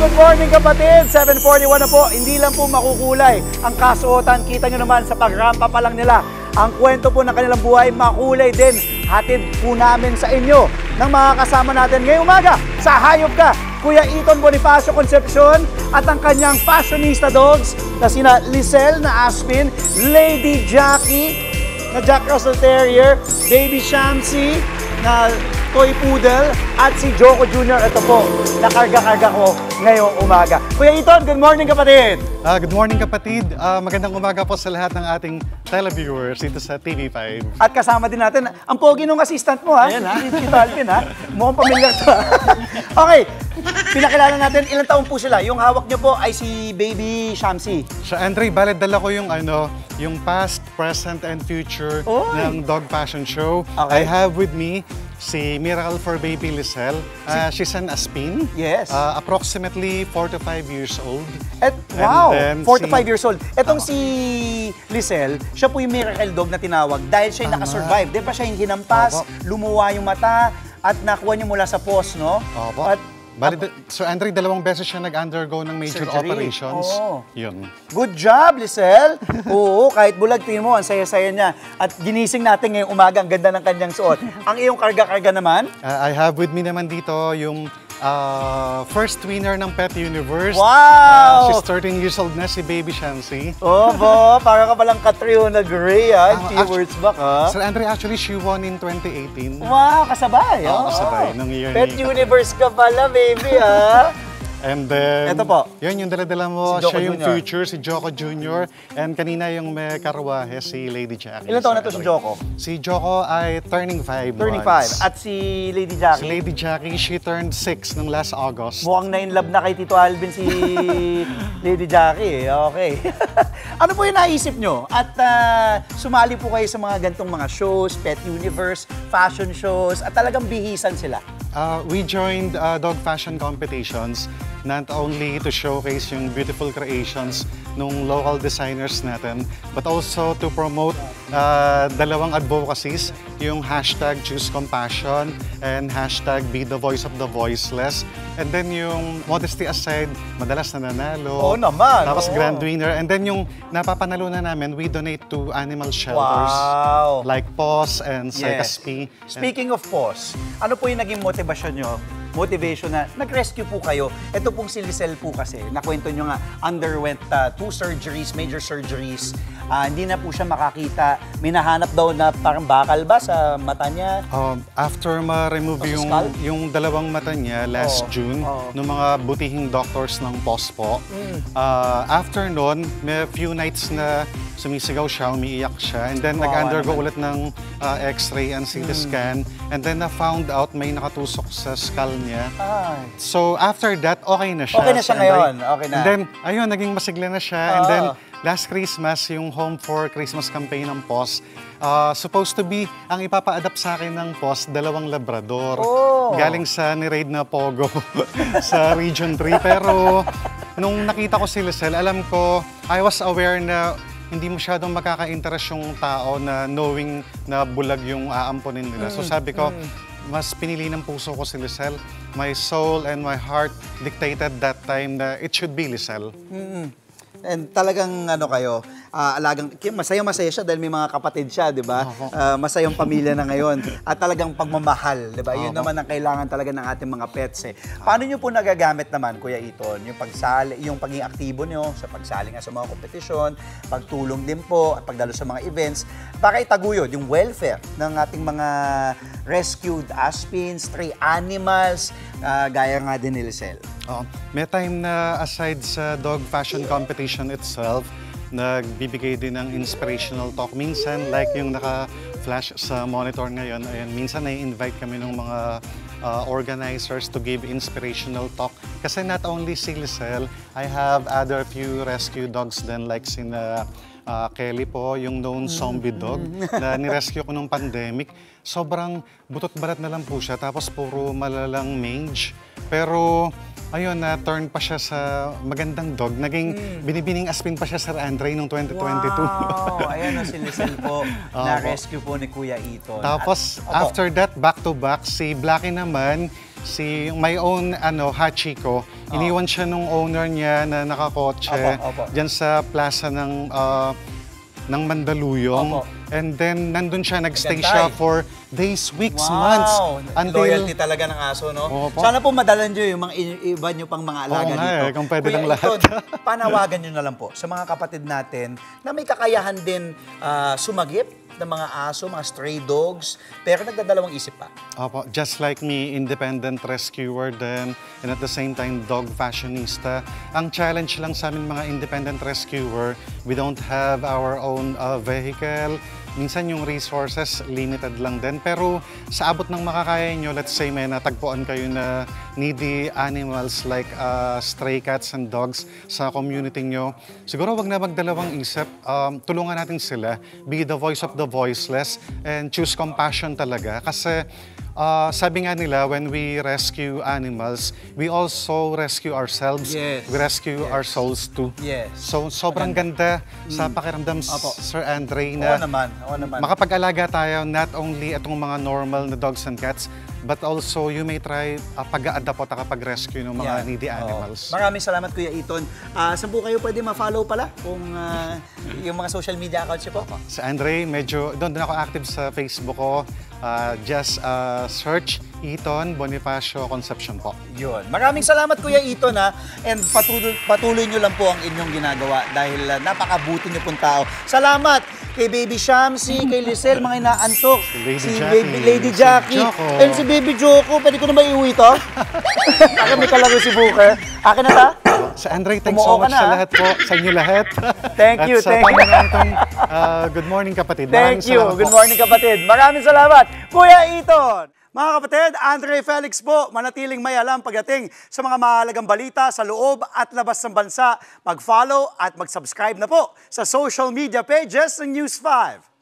Good morning kapatid! 7:41 na po. Hindi lang po makukulay ang kasuotan. Kita nyo naman sa pagrampa pa lang nila. Ang kwento po ng kanilang buhay, makulay din. Hatid po namin sa inyo ng mga kasama natin ngayong umaga sa Hayop Ka. Kuya Eton Bonifacio Concepcion at ang kanyang fashionista dogs na sina Lisel na Aspin, Lady Jackie na Jack Russell Terrier, Baby Shamsi na Toy Poodle at si Joko Jr. Ito po, nakarga-karga ko ngayong umaga. Kuya Eton, good morning kapatid! Good morning kapatid. Magandang umaga po sa lahat ng ating televiewers dito sa TV5. At kasama din natin, ang pogi nung assistant mo ha? Ayan ha? Si Tito Alvin ha? Mukhang familiar to ha? Okay, pinakilala natin, ilang taon po sila? Yung hawak niyo po ay si Baby Shamsi. Sa Andre, balad dala ko yung yung past, present, and future ng Dog Fashion Show. Okay. I have with me si Miracle for Baby Lisel. She's an Aspin. Yes. Approximately 4 to 5 years old. At wow, 4 to 5 si years old. Etong si Lisel, siya po yung miracle dog na tinawag dahil siya yung nakasurvive. Di ba siya yung hinampas, lumuwa yung mata, at nakuha niya mula sa paws, no? Opo. At Sir Andre, 2 beses siya nag-undergo ng major surgery. operations. Oo. Yun. Good job, Lisel! Oo, kahit bulag, tingin mo, ang saya-saya niya. At ginising natin ngayong umaga, ang ganda ng kanyang suot. Ang iyong karga-karga naman? I have with me naman dito yung first winner ng Pet Universe. Wow! She's 13 years old na, si Baby Shamsi. Oh, bo, para ka palang Catriona Gray, ha? Few words back, ha? Sir Andre, actually, she won in 2018. Wow, kasabay! Oo, kasabay nung year Pet ni- Universe ka pala, baby, ha? And then, Ito po. Yun, yung dala-dala mo, Si Joko siya yung Jr. future, si Joko Jr. And kanina yung may karwahe, si Lady Jackie. Ilan taon na to si Joko? Si Joko ay turning 5 Turning 5. months. At si Lady Si Jackie? Lady Jackie, she turned 6 nung last August. Mukhang na-in-love na kay Tito Alvin si Lady Jackie, eh. Okay. Ano po yung naisip nyo? At sumali po kayo sa mga gantong mga shows, Pet Universe, fashion shows, at talagang bihisan sila. We joined dog fashion competitions not only to showcase yung beautiful creations ng local designers natin, but also to promote dalawang advocacies, yung hashtag Choose Compassion and hashtag Be the Voice of the Voiceless. And then yung modesty aside, madalas nananalo. Oo naman, Tapos oo. grand winner. And then yung napapanalunan namin, we donate to animal shelters. Wow! Like PAWS and Yes. Psychasp. Speaking of pause, ano po yung naging motivasyon nyo? Motivation na nag-rescue po kayo. Ito pong si Lisel po kasi, nakwento nyo nga, underwent 2 surgeries, major surgeries. Hindi na po siya makakita. May nahanap daw na parang bakal ba sa mata niya? After ma-remove Sa skull? yung dalawang mata niya last June, ng mga butihing doctors ng POS po, after nun, may few nights na sumisigaw siya, umiiyak siya, and then nag-undergo ulit ng x-ray and CT scan, and then na-found out may nakatusok sa skull niya. Ay. So after that, okay na siya. Okay na siya ngayon, okay na. And then, ayun, naging masigla na siya. And then, last Christmas, yung Home for Christmas campaign ng POS, supposed to be, ang ipapa-adapt sa akin ng POS, 2 Labrador. Galing sa ni-raid na Pogo sa Region 3. Pero, nung nakita ko si Lisel, alam ko, I was aware na hindi masyadong makaka-interest yung tao na knowing na bulag yung aamponin nila. So sabi ko, mas pinili ng puso ko si Lisel. My soul and my heart dictated that time na it should be Lisel. And talagang ano kayo, masaya-masaya siya dahil may mga kapatid siya, di ba? Masayang pamilya na ngayon. At talagang pagmamahal, di ba? Yun naman ang kailangan talaga ng ating mga pets eh. Paano nyo po nagagamit naman, Kuya Eton, yung pagsali, yung pagiging aktibo nyo sa pagsali nga sa mga kompetisyon, pagtulong din po, at pagdalo sa mga events, para itaguyod yung welfare ng ating mga rescued aspins, stray animals, gaya nga din ni Lisel. May time na aside sa dog fashion competition itself, nagbibigay din ng inspirational talk. Minsan, like yung naka-flash sa monitor ngayon, ayan, minsan na-invite kami ng mga organizers to give inspirational talk. Kasi not only si Lisel, I have other few rescue dogs then like sina Kelly po, yung known zombie dog na nirescue ko nung pandemic. Sobrang butot-balat na lang po siya, tapos puro malalang mange. Pero ayun, na-turn pa siya sa magandang dog. Naging binibining aspin pa siya sa Andre noong 2022. Wow! Ayan na si Lisel po, na-rescue po ni Kuya Iton. Tapos, after that, back-to-back, si Blackie naman, si my own Hachiko, iniwan siya nung owner niya na nakakotse dyan sa plaza ng Mandaluyong. And then, nandun siya, nagstay siya for days, weeks, months. Until... Loyalty talaga ng aso, no? Sana po madalan nyo yung mga iba nyo pang mga alaga dito. Kung pwede lang lahat. Panawagan nyo na lang po sa mga kapatid natin na may kakayahan din sumagip ng mga aso, mga stray dogs, pero nagdadalawang isip pa. Opo, just like me, independent rescuer din, and at the same time, dog fashionista. Ang challenge lang sa amin mga independent rescuer, we don't have our own vehicle. Minsan yung resources, limited lang din. Pero sa abot ng makakaya nyo, let's say may natagpuan kayo na needy animals like stray cats and dogs sa community nyo, siguro wag na magdalawang isip. Tulungan natin sila. Be the voice of the voiceless and choose compassion talaga. Kasi sabi nga nila, when we rescue animals, we also rescue ourselves. Yes. We rescue our souls too. Yes. So, sobrang ganda sa pakiramdam, Sir Andre, na Oo naman. makapag-alaga tayo not only itong mga normal na dogs and cats, but also you may try pag-a-adapt at kapag-rescue ng mga needy animals. Maraming salamat, Kuya Iton. Saan po kayo pwede ma-follow pala kung yung mga social media accounts niyo po? Sa Andre, medyo doon din ako active sa Facebook ko. Just search Iton Bonifacio Concepcion po. Yun. Maraming salamat, Kuya Iton, ha. And patuloy nyo lang po ang inyong ginagawa dahil napakabuti nyo pong tao. Salamat kay Baby Shamsi, kay Lisel, mga inaantok. Lady Jackie. And si Baby Joko. Pwede ko na ba iuwi to? Akin may kalaro si Booker. Akin na ta? Sa Andre, thanks so much sa lahat po. Sa inyo lahat. Thank you, thank you. Good morning, kapatid. Thank you. Good morning, kapatid. Maraming salamat, Kuya Iton. Mga kapatid, Andre Felix po, manatiling may alam pagdating sa mga mahalagang balita sa loob at labas ng bansa. Mag-follow at mag-subscribe na po sa social media pages ng News 5.